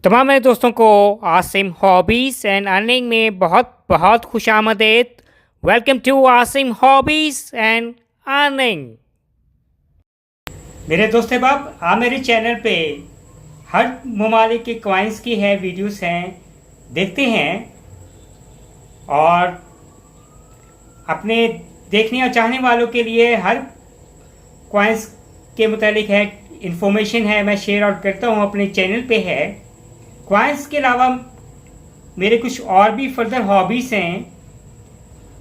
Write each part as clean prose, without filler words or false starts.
तमाम मेरे दोस्तों को आसिम हॉबीज़ एंड अर्निंग में बहुत बहुत खुशामदीद। Welcome to Asim hobbies and earning. मेरे दोस्त बाब, आप मेरे चैनल पे हर ममालिक के कॉइन्स की है वीडियोस हैं, देखते हैं और अपने देखने और चाहने वालों के लिए हर कॉइन्स के मुतालिक है इंफॉर्मेशन है मैं शेयर आउट करता हूँ अपने चैनल पे है। कॉइन्स के अलावा मेरे कुछ और भी फर्दर हॉबीज़ हैं,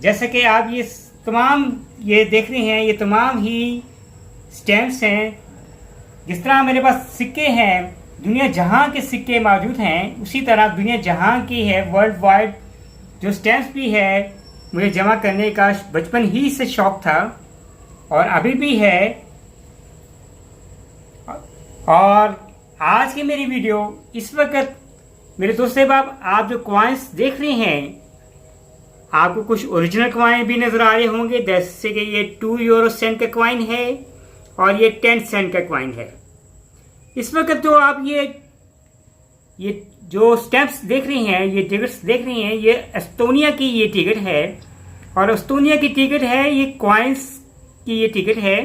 जैसे कि आप ये तमाम ये देख रहे हैं, ये तमाम ही स्टैम्प्स हैं। जिस तरह मेरे पास सिक्के हैं, दुनिया जहां के सिक्के मौजूद हैं, उसी तरह दुनिया जहां की है वर्ल्ड वाइड जो स्टैम्प्स भी है मुझे जमा करने का बचपन ही से शौक था और अभी भी है। और आज की मेरी वीडियो इस वक्त मेरे दोस्त बाब, आप जो कॉइन्स देख रहे हैं, आपको कुछ ओरिजिनल कॉइन भी नजर आ रहे होंगे, जैसे कि ये 2 यूरो सेंट का कॉइन है और ये 10 सेंट का कॉइन है। इस वक्त जो आप ये जो स्टैम्प्स देख रहे हैं, ये टिकट्स देख रहे हैं, ये एस्टोनिया की ये टिकट है और एस्टोनिया की टिकट है, ये कॉइन्स की ये टिकट है।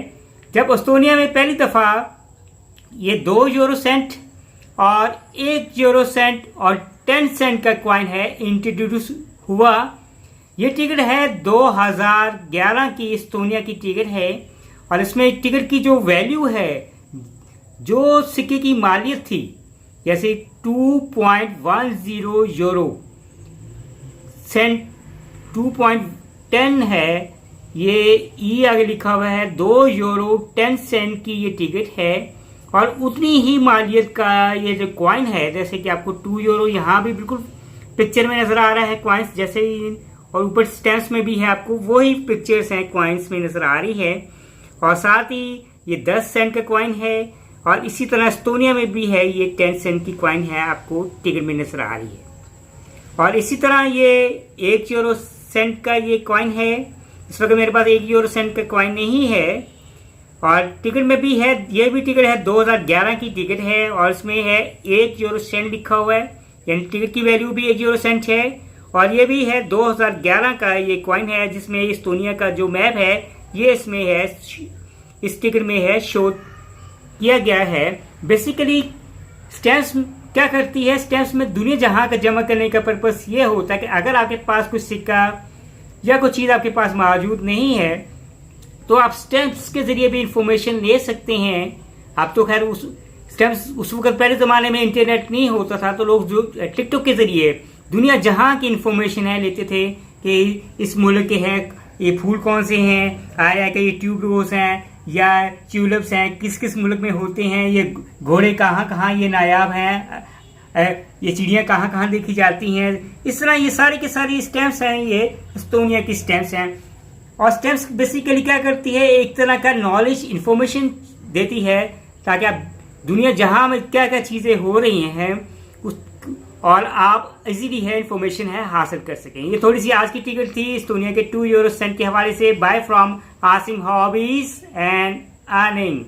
जब एस्टोनिया में पहली दफ़ा ये 2 यूरो सेंट और 1 यूरो सेंट और 10 सेंट का कॉइन है इंट्रोड्यूस हुआ। ये टिकट है 2011 की एस्टोनिया की टिकट है और इसमें टिकट की जो वैल्यू है, जो सिक्के की मालियत थी, जैसे 2.10 यूरो सेंट 2.10 है, ये ई आगे लिखा हुआ है, 2 यूरो 10 सेंट की ये टिकट है और उतनी ही मालियत का ये जो कॉइन है, जैसे कि आपको 2 यूरो यहाँ भी बिल्कुल पिक्चर में नजर आ रहा है कॉइन्स जैसे ही, और ऊपर स्टैम्प्स में भी है आपको वही पिक्चर्स हैं कॉइन्स में नजर आ रही है। और साथ ही ये 10 सेंट का कॉइन है और इसी तरह एस्टोनिया में भी है, ये 10 सेंट की कॉइन है आपको टिकट में नजर आ रही है। और इसी तरह ये 1 यूरो सेंट का ये कॉइन है। इस वक्त मेरे पास 1 यूरो सेंट का कॉइन नहीं है और टिकट में भी है, ये भी टिकट है 2011 की टिकट है और इसमें है 1 यूरो सेंट लिखा हुआ है, यानी टिकट की वैल्यू भी 1 यूरो सेंट है। और ये भी है 2011 का ये कॉइन है, जिसमें एस्टोनिया का जो मैप है ये इसमें है, इस टिकट में है, शो किया गया है। बेसिकली स्टैम्प्स क्या करती है, स्टैम्प्स में दुनिया जहां का जमा करने का पर्पस ये होता है कि अगर आपके पास कुछ सिक्का या कोई चीज़ आपके पास मौजूद नहीं है तो आप स्टैम्प्स के जरिए भी इंफॉर्मेशन ले सकते हैं। आप तो खैर उस स्टैम्प्स उस वक्त पहले ज़माने में इंटरनेट नहीं होता था, तो लोग जो टिकटॉक के जरिए दुनिया जहां की इंफॉर्मेशन है लेते थे कि इस मुल्क के हैं, ये फूल कौन से हैं, आया कि ये ट्यूबरोज हैं या ट्यूलिप्स हैं, किस किस मुल्क में होते हैं, ये घोड़े कहाँ कहाँ ये नायाब हैं, ये चिड़ियाँ कहाँ कहाँ देखी जाती हैं। इस तरह ये सारी के सारी स्टैम्प्स हैं, ये एस्टोनिया की स्टैम्प्स हैं। और स्टैम्प्स बेसिकली क्या करती है, एक तरह का नॉलेज इंफॉर्मेशन देती है ताकि आप दुनिया जहां में क्या क्या चीज़ें हो रही हैं उस और आप इजीली है इंफॉर्मेशन है हासिल कर सकें। ये थोड़ी सी आज की टिकट थी एस्टोनिया के 2 यूरो सेंट के हवाले से। Bye from Asim hobbies and earning.